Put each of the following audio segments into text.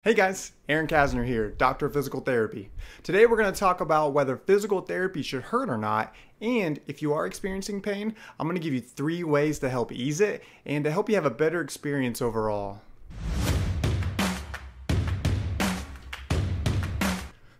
Hey guys, Aaron Kasner here, Doctor of Physical Therapy. Today we're going to talk about whether physical therapy should hurt or not, and if you are experiencing pain, I'm going to give you 3 ways to help ease it and to help you have a better experience overall.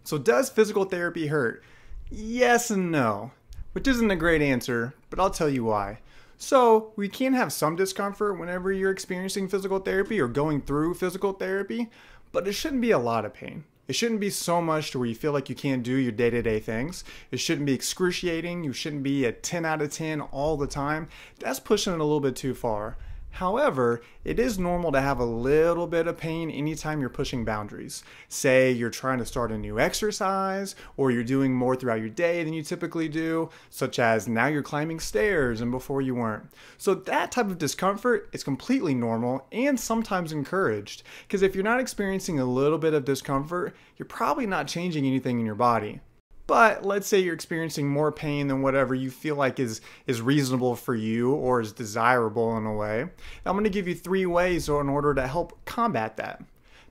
So does physical therapy hurt? Yes and no, which isn't a great answer, but I'll tell you why. So, we can have some discomfort whenever you're experiencing physical therapy or going through physical therapy, but it shouldn't be a lot of pain. It shouldn't be so much to where you feel like you can't do your day-to-day things. It shouldn't be excruciating. You shouldn't be a 10 out of 10 all the time. That's pushing it a little bit too far. However, it is normal to have a little bit of pain anytime you're pushing boundaries. Say you're trying to start a new exercise, or you're doing more throughout your day than you typically do, such as now you're climbing stairs and before you weren't. So that type of discomfort is completely normal and sometimes encouraged, because if you're not experiencing a little bit of discomfort, you're probably not changing anything in your body. But let's say you're experiencing more pain than whatever you feel like is reasonable for you or is desirable in a way. I'm going to give you 3 ways in order to help combat that.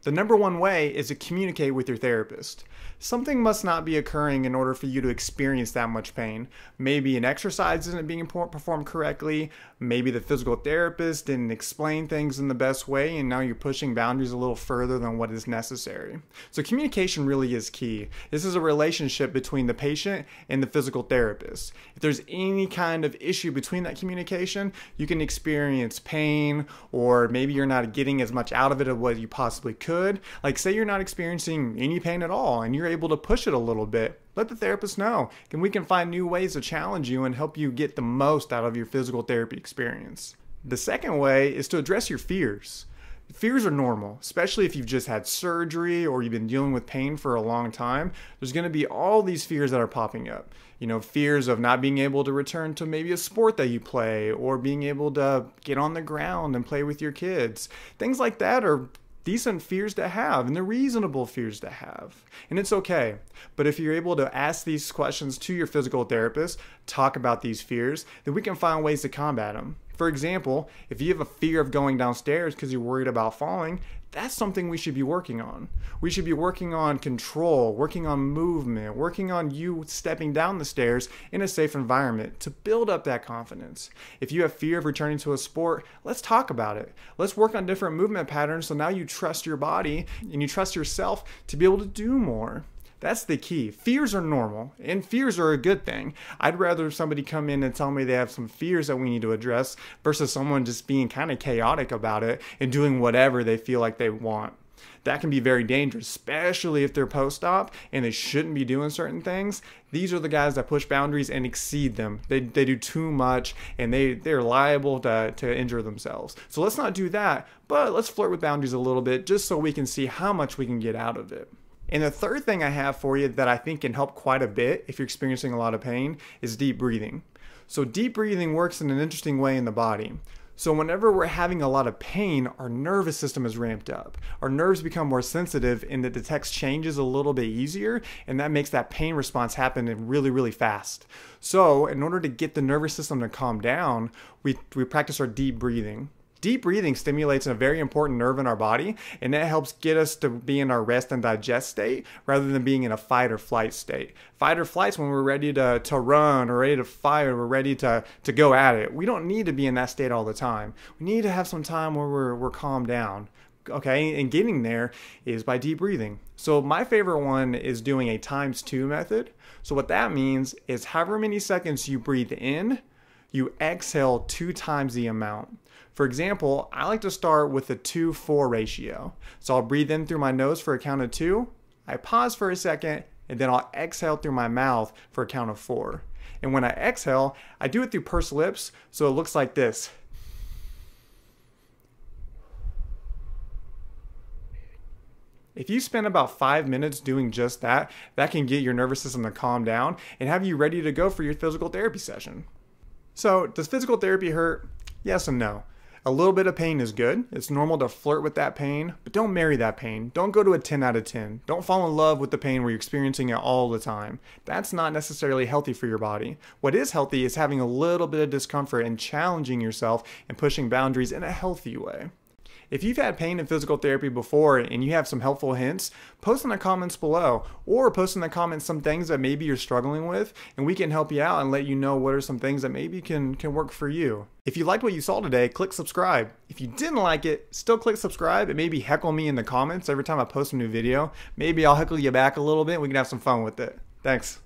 The number 1 way is to communicate with your therapist. Something must not be occurring in order for you to experience that much pain. Maybe an exercise isn't being performed correctly. Maybe the physical therapist didn't explain things in the best way and now you're pushing boundaries a little further than what is necessary. So communication really is key. This is a relationship between the patient and the physical therapist. If there's any kind of issue between that communication, you can experience pain, or maybe you're not getting as much out of it as what you possibly could. Like say you're not experiencing any pain at all and you're able to push it a little bit. Let the therapist know, and we can find new ways to challenge you and help you get the most out of your physical therapy experience. The second way is to address your fears. Fears are normal, especially if you've just had surgery or you've been dealing with pain for a long time. There's going to be all these fears that are popping up. Fears of not being able to return to maybe a sport that you play, or being able to get on the ground and play with your kids. Things like that are decent fears to have, and they're reasonable fears to have, and it's okay. But if you're able to ask these questions to your physical therapist, talk about these fears, then we can find ways to combat them. For example, if you have a fear of going downstairs because you're worried about falling, that's something we should be working on. We should be working on control, working on movement, working on you stepping down the stairs in a safe environment to build up that confidence. If you have fear of returning to a sport, let's talk about it. Let's work on different movement patterns so now you trust your body and you trust yourself to be able to do more. That's the key. Fears are normal, and fears are a good thing. I'd rather somebody come in and tell me they have some fears that we need to address versus someone just being kind of chaotic about it and doing whatever they feel like they want. That can be very dangerous, especially if they're post-op and they shouldn't be doing certain things. These are the guys that push boundaries and exceed them. They do too much, and they're liable to injure themselves. So let's not do that, but let's flirt with boundaries a little bit just so we can see how much we can get out of it. And the third thing I have for you that I think can help quite a bit if you're experiencing a lot of pain is deep breathing. So deep breathing works in an interesting way in the body. So whenever we're having a lot of pain, our nervous system is ramped up. Our nerves become more sensitive and it detects changes a little bit easier, and that makes that pain response happen really, really fast. So in order to get the nervous system to calm down, we practice our deep breathing. Deep breathing stimulates a very important nerve in our body, and that helps get us to be in our rest and digest state rather than being in a fight or flight state. Fight or flight's when we're ready to run or ready to fight or we're ready to go at it. We don't need to be in that state all the time. We need to have some time where we're calmed down. Okay, and getting there is by deep breathing. So my favorite one is doing a ×2 method. So what that means is however many seconds you breathe in, you exhale 2 times the amount. For example, I like to start with a 2-4 ratio. So I'll breathe in through my nose for a count of 2, I pause for a second, and then I'll exhale through my mouth for a count of 4. And when I exhale, I do it through pursed lips, so it looks like this. If you spend about 5 minutes doing just that, that can get your nervous system to calm down and have you ready to go for your physical therapy session. So, does physical therapy hurt? Yes and no. A little bit of pain is good. It's normal to flirt with that pain, but don't marry that pain. Don't go to a 10 out of 10. Don't fall in love with the pain where you're experiencing it all the time. That's not necessarily healthy for your body. What is healthy is having a little bit of discomfort and challenging yourself and pushing boundaries in a healthy way. If you've had pain in physical therapy before and you have some helpful hints, post in the comments below, or post in the comments some things that maybe you're struggling with, and we can help you out and let you know what are some things that maybe can work for you. If you liked what you saw today, click subscribe. If you didn't like it, still click subscribe and maybe heckle me in the comments every time I post a new video. Maybe I'll heckle you back a little bit and we can have some fun with it. Thanks.